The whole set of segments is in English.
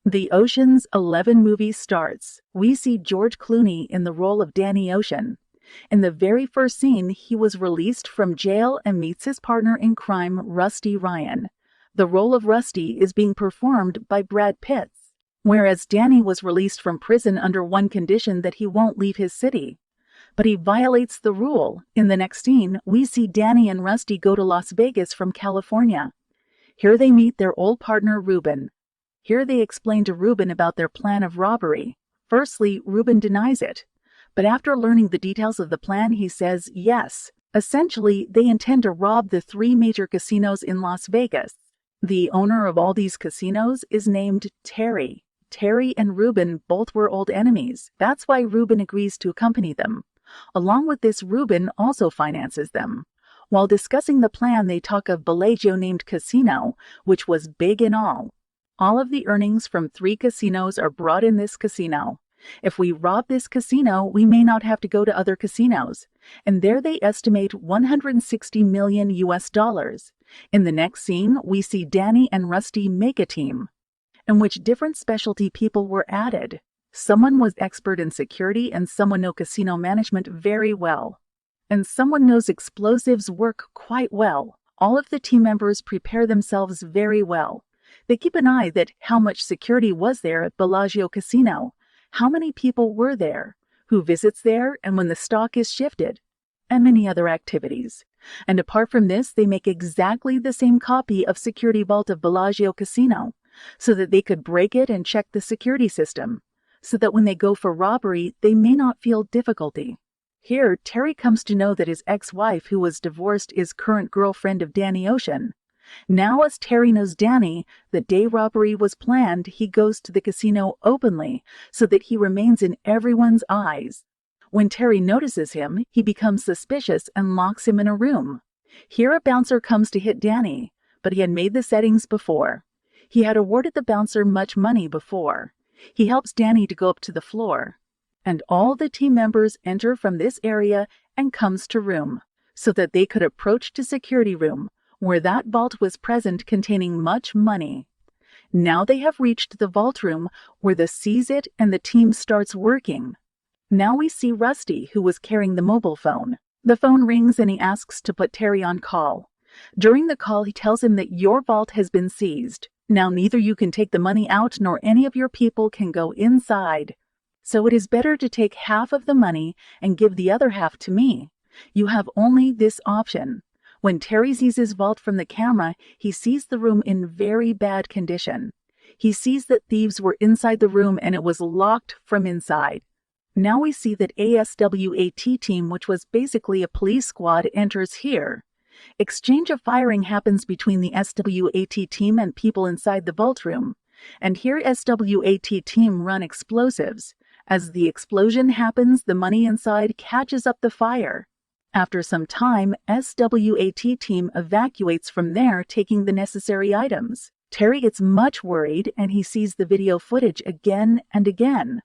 The Ocean's 11 movie starts. We see George Clooney in the role of Danny Ocean. In the very first scene, he was released from jail and meets his partner in crime, Rusty Ryan. The role of Rusty is being performed by Brad Pitt, whereas Danny was released from prison under one condition, that he won't leave his city. But he violates the rule. In the next scene, we see Danny and Rusty go to Las Vegas from California. Here they meet their old partner, Ruben. Here they explain to Ruben about their plan of robbery. Firstly, Ruben denies it. But after learning the details of the plan, he says yes. Essentially, they intend to rob the 3 major casinos in Las Vegas. The owner of all these casinos is named Terry. Terry and Ruben both were old enemies. That's why Ruben agrees to accompany them. Along with this, Ruben also finances them. While discussing the plan, they talk of Bellagio-named casino, which was big and all. All of the earnings from 3 casinos are brought in this casino. If we rob this casino, we may not have to go to other casinos. And there they estimate $160 million US. In the next scene, we see Danny and Rusty make a team, in which different specialty people were added. Someone was expert in security, and someone knows casino management very well. And someone knows explosives work quite well. All of the team members prepare themselves very well. They keep an eye that how much security was there at Bellagio Casino, how many people were there, who visits there, and when the stock is shifted, and many other activities. And apart from this, they make exactly the same copy of Security Vault of Bellagio Casino, so that they could break it and check the security system, so that when they go for robbery, they may not feel difficulty. Here, Terry comes to know that his ex-wife, who was divorced, is current girlfriend of Danny Ocean. Now, as Terry knows Danny, the day robbery was planned, he goes to the casino openly so that he remains in everyone's eyes. When Terry notices him, he becomes suspicious and locks him in a room. Here a bouncer comes to hit Danny, but he had made the settings before. He had awarded the bouncer much money before. He helps Danny to go up to the floor. And all the team members enter from this area and comes to room, so that they could approach to security room, where that vault was present containing much money. Now they have reached the vault room, where the sees it and the team starts working. Now we see Rusty, who was carrying the mobile phone. The phone rings and he asks to put Terry on call. During the call, he tells him that your vault has been seized. Now neither you can take the money out nor any of your people can go inside. So it is better to take half of the money and give the other half to me. You have only this option. When Terry sees his vault from the camera, he sees the room in very bad condition. He sees that thieves were inside the room and it was locked from inside. Now we see that ASWAT team, which was basically a police squad, enters here. Exchange of firing happens between the SWAT team and people inside the vault room. And here SWAT team run explosives. As the explosion happens, the money inside catches up the fire. After some time, SWAT team evacuates from there, taking the necessary items. Terry gets much worried and he sees the video footage again and again.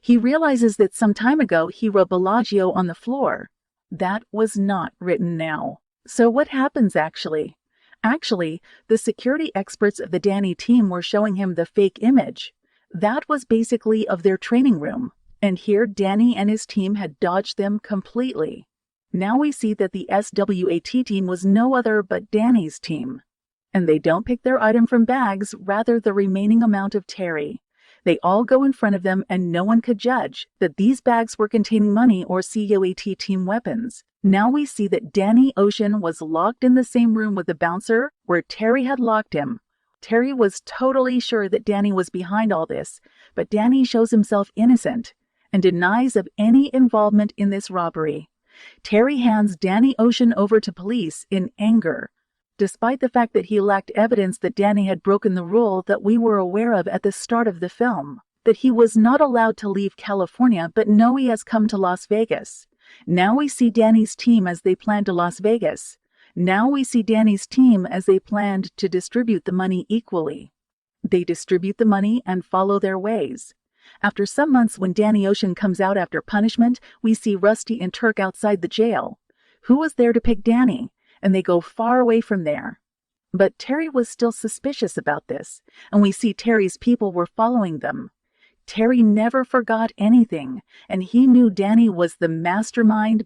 He realizes that some time ago he wrote Bellagio on the floor. That was not written now. So what happens actually? Actually, the security experts of the Danny team were showing him the fake image. That was basically of their training room. And here Danny and his team had dodged them completely. Now we see that the SWAT team was no other but Danny's team. And they don't pick their item from bags, rather the remaining amount of Terry. They all go in front of them and no one could judge that these bags were containing money or COAT team weapons. Now we see that Danny Ocean was locked in the same room with the bouncer where Terry had locked him. Terry was totally sure that Danny was behind all this, but Danny shows himself innocent and denies of any involvement in this robbery. Terry hands Danny Ocean over to police in anger, despite the fact that he lacked evidence that Danny had broken the rule that we were aware of at the start of the film, that he was not allowed to leave California, but no, he has come to Las Vegas. Now we see Danny's team as they planned to Las Vegas. Now we see Danny's team as they planned to distribute the money equally. They distribute the money and follow their ways. After some months, when Danny Ocean comes out after punishment, we see Rusty and Turk outside the jail. Who was there to pick Danny? And they go far away from there. But Terry was still suspicious about this, and we see Terry's people were following them. Terry never forgot anything, and he knew Danny was the mastermind behind